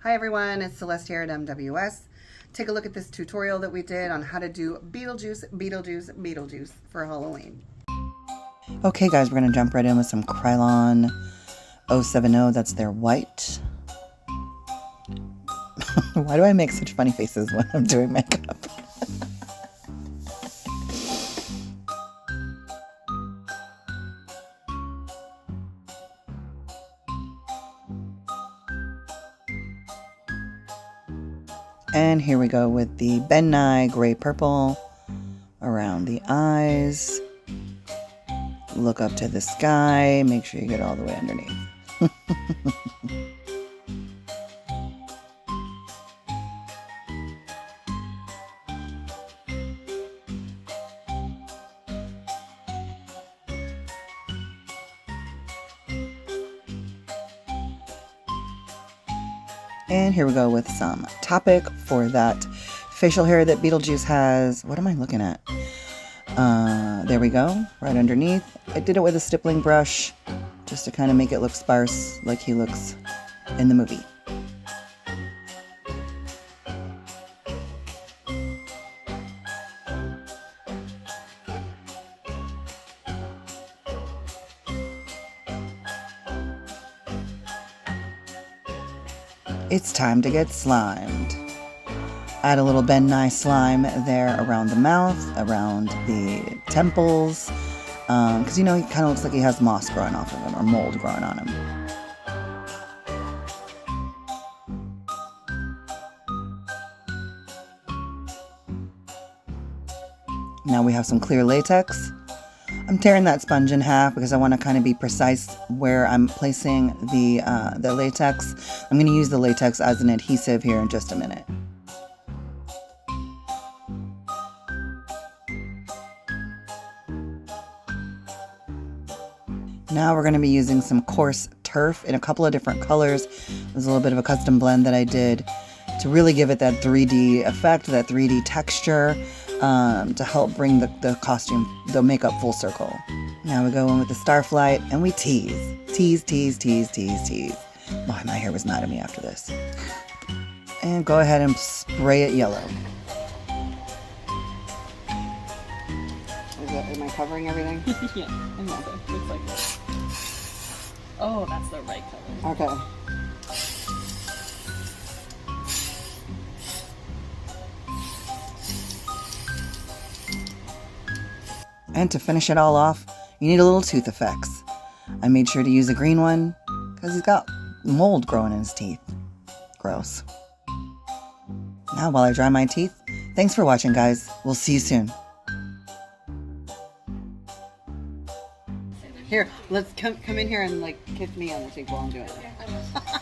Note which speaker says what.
Speaker 1: Hi everyone, it's Celeste here at MWS. Take a look at this tutorial that we did on how to do Beetlejuice for Halloween. Okay guys, we're going to jump right in with some Krylon 070. That's their white. Why do I make such funny faces when I'm doing makeup? And here we go with the Ben Nye gray purple around the eyes. Look up to the sky. Make sure you get all the way underneath. And here we go with some Topic for that facial hair that Beetlejuice has. What am I looking at? There we go, right underneath. I did it with a stippling brush just to kind of make it look sparse like he looks in the movie. It's time to get slimed. Add a little Ben Nye slime there around the mouth, around the temples, because you know he kind of looks like he has moss growing off of him, or mold growing on him. Now we have some clear latex. I'm tearing that sponge in half because I want to kind of be precise where I'm placing the latex. I'm going to use the latex as an adhesive here in just a minute. Now we're going to be using some coarse turf in a couple of different colors. There's a little bit of a custom blend that I did to really give it that 3D effect, that 3D texture, to help bring the costume, the makeup full circle. Now we go in with the Starflight and we tease. Tease, tease, tease, tease, tease. Boy, my hair was mad at me after this. And go ahead and spray it yellow. Am I covering everything?
Speaker 2: Yeah, I know that. Looks like this. Oh, that's the right color.
Speaker 1: Okay. And to finish it all off, you need a little tooth effects. I made sure to use a green one because he's got mold growing in his teeth. Gross. Now while I dry my teeth, thanks for watching guys. We'll see you soon. Here, let's come in here and like kiss me on the cheek while I'm doing it.